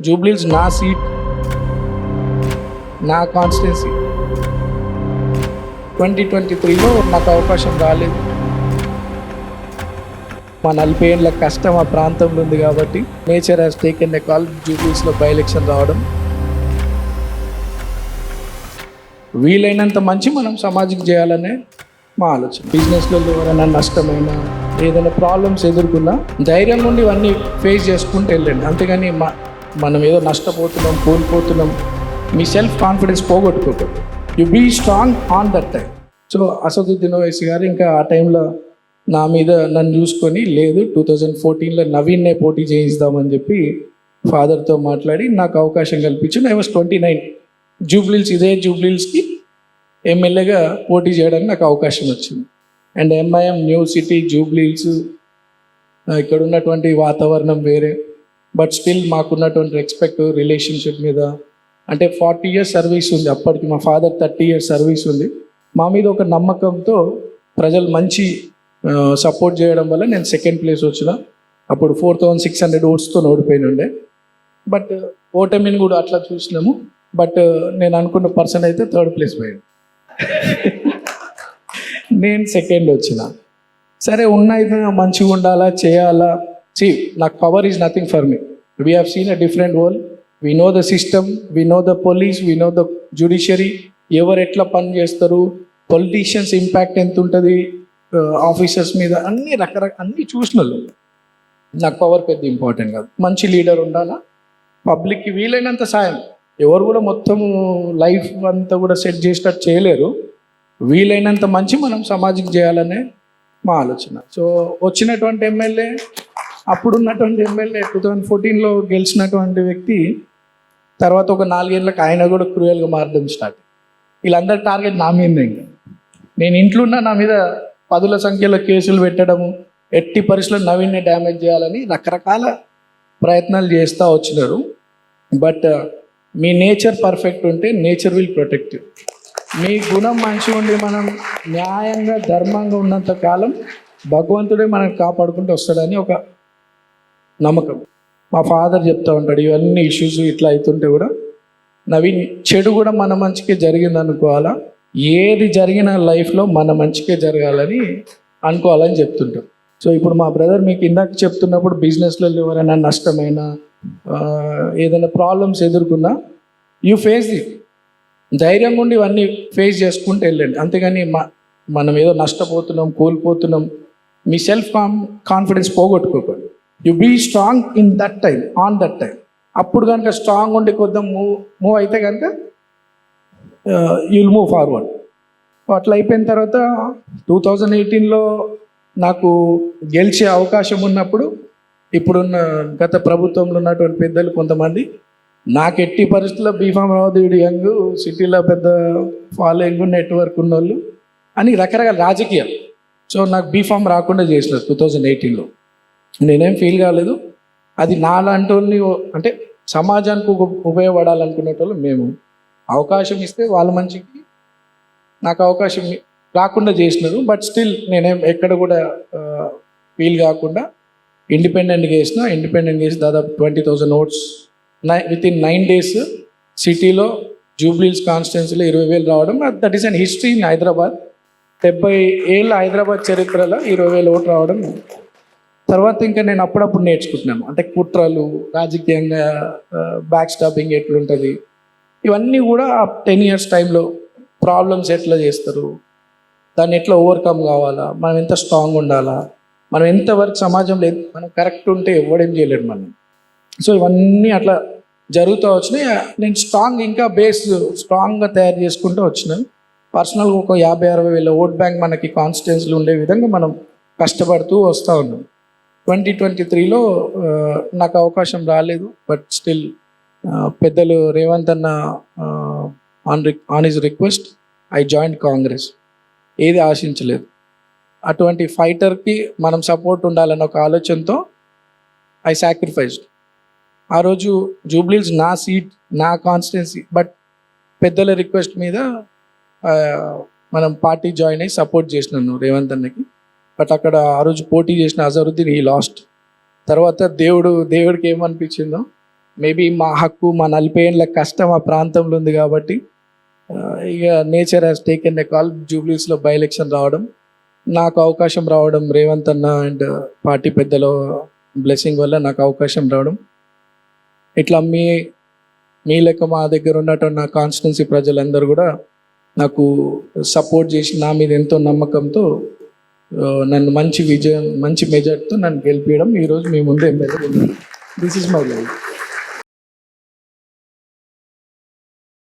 జూబ్లీస్ నా సీట్, నా కాన్స్టిట్యున్సీ. 2023లో నాకు అవకాశం రాలేదు. మా 40 ఏళ్ళ కష్టం ఆ ప్రాంతంలో ఉంది కాబట్టి nature has taken a call. జూబ్లీస్లో బై ఎలక్షన్ రావడం, వీలైనంత మంచి మనం సమాజం చేయాలనే మా ఆలోచన. బిజినెస్లో ఎవరైనా నష్టమైనా ఏదైనా ప్రాబ్లమ్స్ ఎదుర్కొన్నా ధైర్యం నుండి ఇవన్నీ ఫేస్ చేసుకుంటూ వెళ్ళండి. అంతేగాని మనం ఏదో నష్టపోతున్నాం, కోల్పోతున్నాం, మీ సెల్ఫ్ కాన్ఫిడెన్స్ పోగొట్టుకోకూడదు. You be strong on that time. So Asaduddin Owaisi గారు ఇంకా ఆ టైంలో నా మీద నన్ను చూసుకొని, లేదు 2014లో నవీన్నే పోటీ చేయిస్తామని చెప్పి ఫాదర్తో మాట్లాడి నాకు అవకాశం కల్పించి ఐ వాస్ 29 జూబ్లీల్స్, ఇదే జూబ్లీల్స్కి ఎమ్మెల్యేగా పోటీ చేయడానికి నాకు అవకాశం వచ్చింది. And MIM new city Jubilee Hills, ఇక్కడ ఉన్నటువంటి వాతావరణం వేరే, బట్ స్టిల్ మాకున్నటువంటి రెస్పెక్ట్ రిలేషన్షిప్ మీద, అంటే 40 years సర్వీస్ ఉంది అప్పటికి, మా ఫాదర్ 30 years సర్వీస్ ఉంది. మా మీద ఒక నమ్మకంతో ప్రజలు మంచి సపోర్ట్ చేయడం వల్ల నేను సెకండ్ ప్లేస్ వచ్చిన. అప్పుడు 4600 ఓట్స్తో ఓడిపోయినుండే, బట్ ఓటమిని కూడా అట్లా చూసినాము. బట్ నేను అనుకున్న పర్సన్ అయితే థర్డ్ ప్లేస్ పోయాడు, నేను సెకండ్ వచ్చిన. సరే ఉన్నది మంచిగా ఉండాలా, చేయాలా. నాకు power is nothing for me. We have seen a different world. We know the system, we know the police, we know the judiciary, ఎవరు ఎట్లా పని చేస్తారు, పొలిటీషియన్స్ ఇంపాక్ట్ ఎంత ఉంటుంది ఆఫీసర్స్ మీద, అన్ని అన్నీ చూసిన వాళ్ళు. నాకు పవర్ పెద్ద ఇంపార్టెంట్ కాదు. మంచి లీడర్ ఉండాలా, పబ్లిక్కి వీలైనంత సాయం. ఎవరు కూడా మొత్తము లైఫ్ అంతా కూడా సెట్ చేసినట్టు చేయలేరు. వీలైనంత మంచి మనం సమాజం చేయాలనే మా ఆలోచన. సో వచ్చినటువంటి ఎమ్మెల్యే, అప్పుడున్నటువంటి ఎమ్మెల్యే 2014లో గెలిచినటువంటి వ్యక్తి తర్వాత ఒక 4 ఏళ్ళకి ఆయన కూడా క్రూయల్గా మారడం స్టార్ట్. వీళ్ళందరి టార్గెట్ నా మీదే. ఇంకా నేను ఇంట్లో ఉన్న నా మీద 10ల సంఖ్యలో కేసులు పెట్టడము, ఎట్టి పరిస్థితుల్లో నవీన్నే డ్యామేజ్ చేయాలని రకరకాల ప్రయత్నాలు చేస్తూ వచ్చినారు. బట్ మీ నేచర్ పర్ఫెక్ట్ ఉంటే నేచర్ విల్ ప్రొటెక్ట్ యూ. మీ గుణం మంచిగా ఉండి మనం న్యాయంగా ధర్మంగా ఉన్నంత కాలం భగవంతుడే మనకు కాపాడుకుంటూ వస్తాడని ఒక నమ్మకం. మా ఫాదర్ చెప్తూ ఉంటాడు, ఇవన్నీ ఇష్యూస్ ఇట్లా అవుతుంటే కూడా నవీన్ చెడు కూడా మన మంచికే జరిగింది అనుకోవాలా, ఏది జరిగిన లైఫ్లో మన మంచికే జరగాలని అనుకోవాలని చెప్తుంటాడు. సో ఇప్పుడు మా బ్రదర్ మీకు ఇందాక చెప్తున్నప్పుడు బిజినెస్లో ఎవరైనా నష్టమైనా ఏదైనా ప్రాబ్లమ్స్ ఎదుర్కొన్నా యూ ఫేస్ ది, ధైర్యం ఉండి ఇవన్నీ ఫేస్ చేసుకుంటూ వెళ్ళండి. అంతేగాని మనం ఏదో నష్టపోతున్నాం, కోల్పోతున్నాం, మీ సెల్ఫ్ కాన్ఫిడెన్స్ పోగొట్టుకోకూడదు. You be strong in that time, on that time. అప్పుడు కనుక స్ట్రాంగ్ ఉండి కొద్దాం మూవ్ అయితే కనుక యుల్ మూవ్ ఫార్వర్డ్. అట్లా అయిపోయిన తర్వాత 2018లో నాకు గెలిచే అవకాశం ఉన్నప్పుడు ఇప్పుడున్న గత ప్రభుత్వంలో ఉన్నటువంటి పెద్దలు కొంతమంది నాకు ఎట్టి పరిస్థితుల్లో బీఫామ్ రావద్దు, యంగ్ సిటీలో పెద్ద ఫాలోయింగ్ నెట్వర్క్ ఉన్నోళ్ళు అని రకరకాల రాజకీయాలు. సో నాకు బీఫామ్ రాకుండా చేసినారు 2018లో. నేనేం ఫీల్ కాలేదు. అది నాలాంటి వాళ్ళని, అంటే సమాజానికి ఉపయోగపడాలనుకునేటోళ్ళు మేము. అవకాశం ఇస్తే వాళ్ళ మంచికి నాకు అవకాశం రాకుండా చేసినారు. బట్ స్టిల్ నేనేం ఎక్కడ కూడా ఫీల్ కాకుండా ఇండిపెండెంట్గా చేసి దాదాపు 20,000 ఓట్స్ విత్ ఇన్ 9 days సిటీలో జూబ్లీల్స్ కాన్స్టిట్యున్సీలో 20,000 రావడం, that is an history in Hyderabad. 70 ఏళ్ళ హైదరాబాద్ చరిత్రలో 20,000 ఓట్లు రావడం. తర్వాత ఇంకా నేను అప్పుడప్పుడు నేర్చుకుంటున్నాను, అంటే కుట్రలు, రాజకీయంగా బ్యాక్ స్టాపింగ్ ఎట్లుంటుంది, ఇవన్నీ కూడా 10 years టైంలో ప్రాబ్లమ్స్ ఎట్లా చేస్తారు, దాన్ని ఎట్లా ఓవర్కమ్ కావాలా, మనం ఎంత స్ట్రాంగ్ ఉండాలా, మనం ఎంతవరకు సమాజంలో మనం కరెక్ట్ ఉంటే ఎవడేం చేయలేడు మనం. సో ఇవన్నీ అట్లా జరుగుతూ వచ్చినాయి. నేను ఇంకా బేస్ స్ట్రాంగ్గా తయారు చేసుకుంటూ వచ్చినాను. పర్సనల్గా ఒక 50-60 వేల ఓట్ బ్యాంక్ మనకి కాన్స్టిట్యున్సీలు ఉండే విధంగా మనం కష్టపడుతూ వస్తూ ఉన్నాం. 2023లో నాకు అవకాశం రాలేదు. బట్ స్టిల్ పెద్దలు రేవంత్ అన్న on his request I join Congress. ఏది ఆశించలేదు. అటువంటి ఫైటర్కి మనం సపోర్ట్ ఉండాలన్న ఒక ఆలోచనతో ఐ సాక్రిఫైస్డ్. ఆ రోజు జూబ్లీల్స్ నా సీట్, నా కాన్స్టిట్యున్సీ, బట్ పెద్దల రిక్వెస్ట్ మీద మనం పార్టీ జాయిన్ అయ్యి సపోర్ట్ చేసినాను రేవంత్ అన్నకి. బట్ అక్కడ ఆ రోజు పోటీ చేసిన అజరుద్దీన్ ఈ లాస్ట్. తర్వాత దేవుడికి ఏమనిపించిందో, మేబీ మా హక్కు, మా 40 ఏళ్ళ కష్టం ఆ ప్రాంతంలో ఉంది కాబట్టి ఇక nature has taken a call. జూబ్లీస్లో బై ఎలక్షన్ రావడం, నాకు అవకాశం రావడం, రేవంత్ అన్న అండ్ పార్టీ పెద్దల బ్లెస్సింగ్ వల్ల నాకు అవకాశం రావడం, ఇట్లా మీ లెక్క మా దగ్గర ఉన్నటువంటి నా కాన్స్టిట్యున్సీ ప్రజలందరూ కూడా నాకు సపోర్ట్ చేసి నా మీద ఎంతో నమ్మకంతో నన్ను మంచి మెజార్టీతో నన్ను గెలిపించడం, ఈరోజు మీ ముందు ఎమ్మెల్యే ఉన్నాను. This is my life.